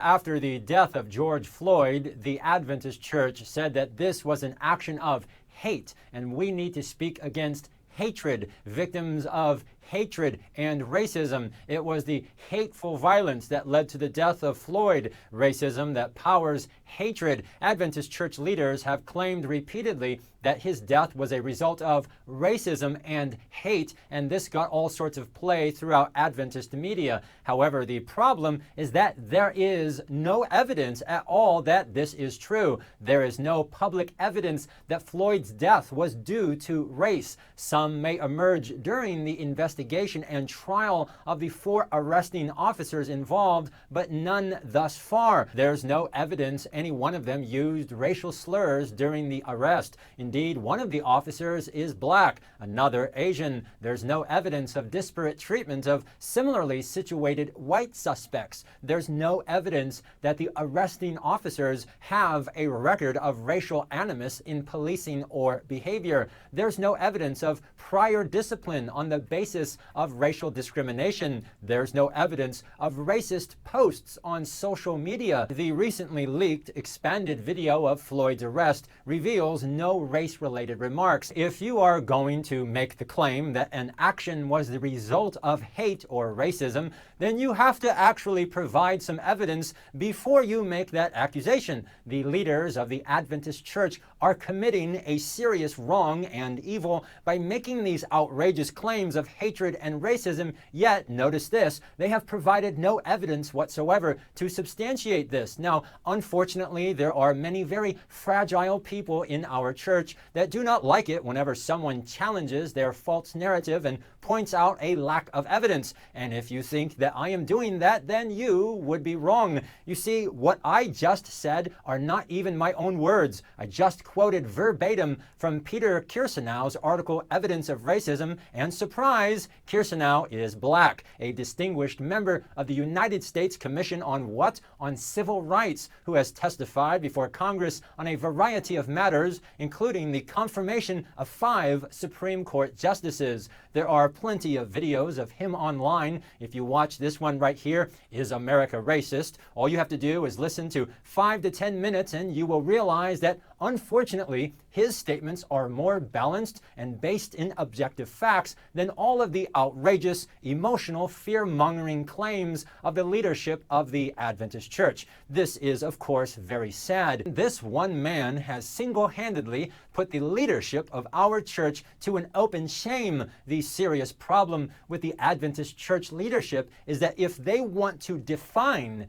After the death of George Floyd, the Adventist Church said that this was an action of hate, and we need to speak against hatred, victims of hatred and racism. It was the hateful violence that led to the death of Floyd, racism that powers hatred. Adventist church leaders have claimed repeatedly that his death was a result of racism and hate, and this got all sorts of play throughout Adventist media. However, the problem is that there is no evidence at all that this is true. There is no public evidence that Floyd's death was due to race. Some may emerge during the investigation and trial of the 4 arresting officers involved, but none thus far. There's no evidence any one of them used racial slurs during the arrest. Indeed, one of the officers is black, another Asian. There's no evidence of disparate treatment of similarly situated white suspects. There's no evidence that the arresting officers have a record of racial animus in policing or behavior. There's no evidence of prior discipline on the basis of racial discrimination. There's no evidence of racist posts on social media. The recently leaked expanded video of Floyd's arrest reveals no race-related remarks. If you are going to make the claim that an action was the result of hate or racism, then you have to actually provide some evidence before you make that accusation. The leaders of the Adventist Church are committing a serious wrong and evil by making these outrageous claims of hatred and racism, yet, notice this, they have provided no evidence whatsoever to substantiate this. Now, unfortunately, there are many very fragile people in our church that do not like it whenever someone challenges their false narrative and points out a lack of evidence. And if you think that I am doing that, then you would be wrong. You see, what I just said are not even my own words. I just quoted verbatim from Peter Kirsanow article, Evidence of Racism, and surprise, Kirsanow is black, a distinguished member of the United States Commission on what? On Civil Rights, who has testified before Congress on a variety of matters, including the confirmation of 5 Supreme Court justices. There are plenty of videos of him online. If you watch this one right here, Is America Racist? All you have to do is listen to 5 to 10 minutes and you will realize that, unfortunately, his statements are more balanced and based in objective facts than all of the outrageous, emotional, fear-mongering claims of the leadership of the Adventist Church. This is, of course, very sad. This one man has single-handedly put the leadership of our church to an open shame. The serious problem with the Adventist Church leadership is that if they want to define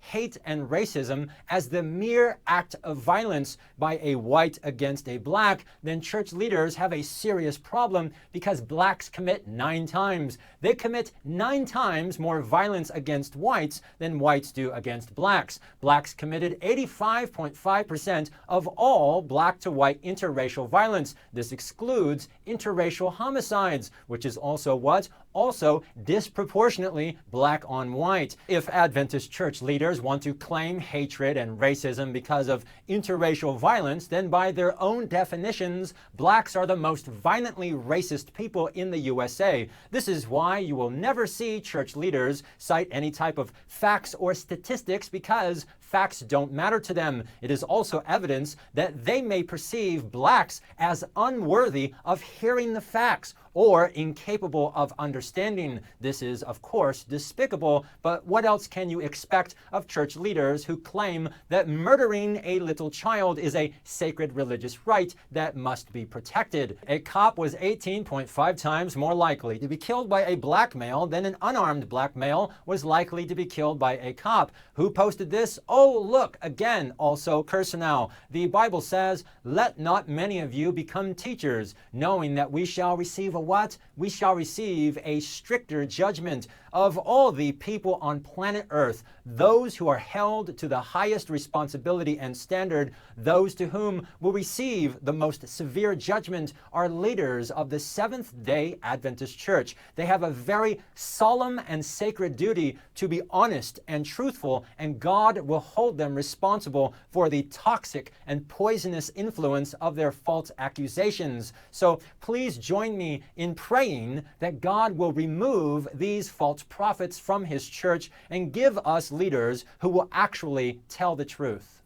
hate and racism as the mere act of violence by a white against a black, then church leaders have a serious problem because blacks commit 9 times. They commit 9 times more violence against whites than whites do against blacks. Blacks committed 85.5% of all black to white interracial violence. This excludes interracial homicides, which is also what? Also disproportionately black on white. If Adventist church leaders want to claim hatred and racism because of interracial violence, then by their own definitions, blacks are the most violently racist people in the USA. This is why you will never see church leaders cite any type of facts or statistics, because facts don't matter to them. It is also evidence that they may perceive blacks as unworthy of hearing the facts or incapable of understanding. This is, of course, despicable, but what else can you expect of church leaders who claim that murdering a little child is a sacred religious right that must be protected? A cop was 18.5 times more likely to be killed by a black male than an unarmed black male was likely to be killed by a cop. Who posted this? Oh, look, again, also Kirsanow. The Bible says, "Let not many of you become teachers, knowing that we shall receive a what? We shall receive a stricter judgment. Of all the people on planet Earth, those who are held to the highest responsibility and standard, those to whom will receive the most severe judgment, are leaders of the Seventh-day Adventist Church. They have a very solemn and sacred duty to be honest and truthful, and God will hold them responsible for the toxic and poisonous influence of their false accusations. So please join me in praying that God will remove these false false prophets from his church and give us leaders who will actually tell the truth.